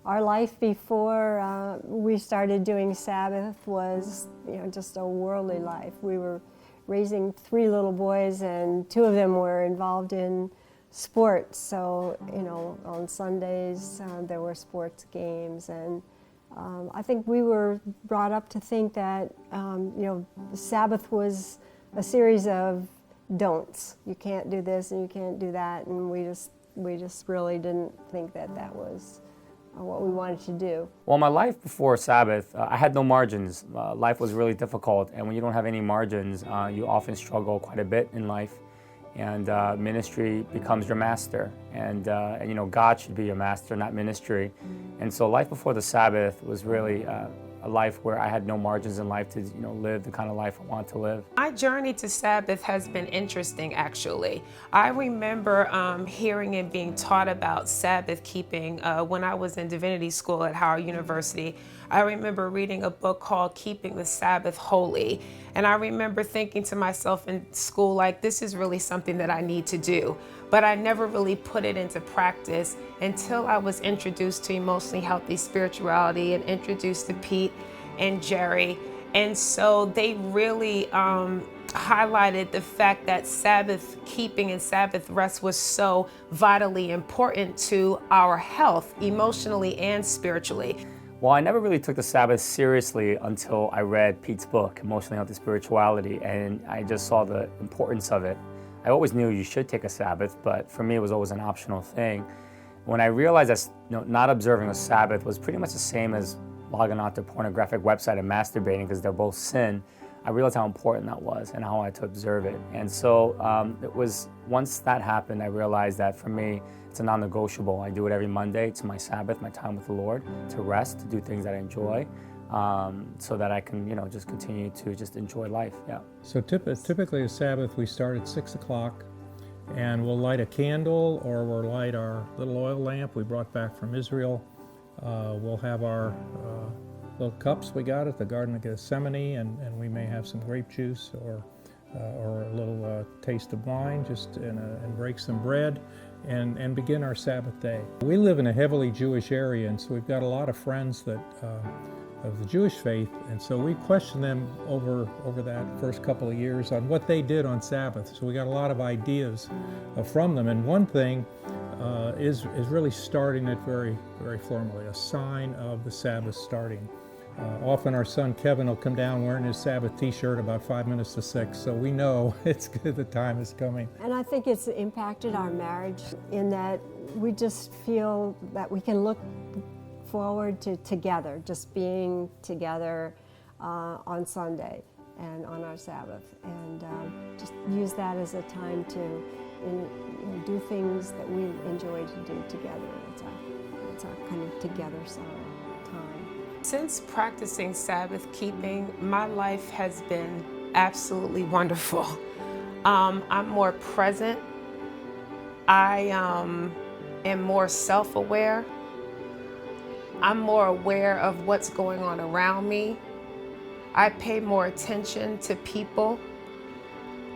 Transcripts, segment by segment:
Our life before we started doing Sabbath was, just a worldly life. We were raising 3 little boys, and 2 of them were involved in sports. So, on Sundays there were sports games, and I think we were brought up to think that, the Sabbath was a series of don'ts. You can't do this and you can't do that, and we just really didn't think that was what we wanted to do. Well, my life before Sabbath, I had no margins. Life was really difficult, and when you don't have any margins, you often struggle quite a bit in life, and ministry becomes your master, and God should be your master, not ministry. And so life before the Sabbath was really a life where I had no margins in life to live the kind of life I want to live. My journey to Sabbath has been interesting, actually. I remember hearing and being taught about Sabbath keeping when I was in divinity school at Howard University. I remember reading a book called Keeping the Sabbath Holy, and I remember thinking to myself in school, like, this is really something that I need to do. But I never really put it into practice until I was introduced to Emotionally Healthy Spirituality and introduced to Pete and Jerry. And so they really highlighted the fact that Sabbath keeping and Sabbath rest was so vitally important to our health, emotionally and spiritually. Well, I never really took the Sabbath seriously until I read Pete's book, Emotionally Healthy Spirituality, and I just saw the importance of it. I always knew you should take a Sabbath, but for me it was always an optional thing. When I realized that not observing a Sabbath was pretty much the same as logging onto a pornographic website and masturbating, because they're both sin, I realized how important that was and how I had to observe it. And so it was, once that happened, I realized that for me, it's a non-negotiable. I do it every Monday. It's my Sabbath, my time with the Lord, to rest, to do things that I enjoy, so that I can, just continue to just enjoy life. Yeah. So typically a Sabbath, we start at 6 o'clock, and we'll light a candle, or we'll light our little oil lamp we brought back from Israel. We'll have our little cups we got at the Garden of Gethsemane, and we may have some grape juice or a little taste of wine, and break some bread, and begin our Sabbath day. We live in a heavily Jewish area, and so we've got a lot of friends that of the Jewish faith, and so we questioned them over that first couple of years on what they did on Sabbath. So we got a lot of ideas from them, and one thing is really starting it very, very formally, a sign of the Sabbath starting. Often our son Kevin will come down wearing his Sabbath t-shirt about 5 minutes to 6, so we know it's good, the time is coming. And I think it's impacted our marriage in that we just feel that we can look forward to together, just being together on Sunday and on our Sabbath, and just use that as a time to do things that we enjoy to do together. It's our kind of together time. Since practicing Sabbath keeping, my life has been absolutely wonderful. I'm more present. I am more self-aware. I'm more aware of what's going on around me. I pay more attention to people.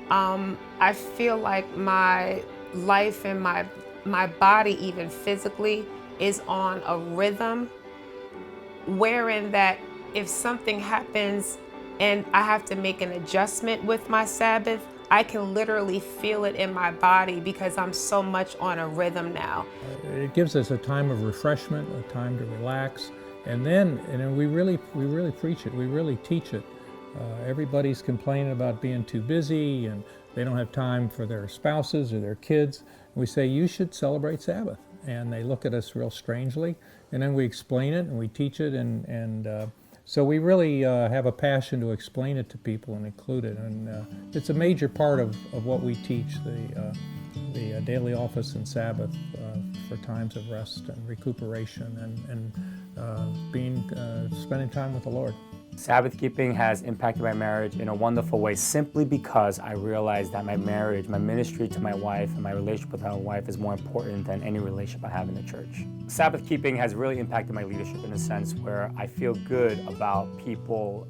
I feel like my life and my body, even physically, is on a rhythm, wherein that if something happens and I have to make an adjustment with my Sabbath, I can literally feel it in my body because I'm so much on a rhythm now. It gives us a time of refreshment, a time to relax, and then we really preach it, we really teach it. Everybody's complaining about being too busy and they don't have time for their spouses or their kids. We say, you should celebrate Sabbath. And they look at us real strangely, and then we explain it and we teach it, and so we really have a passion to explain it to people and include it, and it's a major part of what we teach, the daily office and Sabbath for times of rest and recuperation and spending time with the Lord. Sabbath keeping has impacted my marriage in a wonderful way, simply because I realized that my marriage, my ministry to my wife, and my relationship with my wife is more important than any relationship I have in the church. Sabbath keeping has really impacted my leadership in a sense where I feel good about people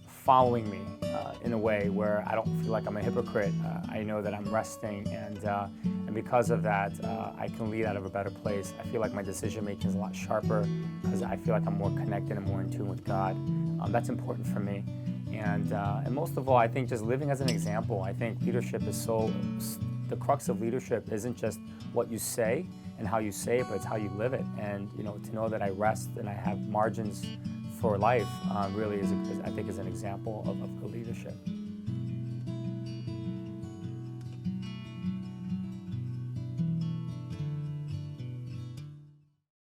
following me, in a way where I don't feel like I'm a hypocrite. I know that I'm resting, and because of that, I can lead out of a better place. I feel like my decision making is a lot sharper because I feel like I'm more connected and more in tune with God. That's important for me. And most of all, I think just living as an example. I think leadership is the crux of leadership isn't just what you say and how you say it, but it's how you live it. And to know that I rest and I have margins for life really I think is an example of leadership.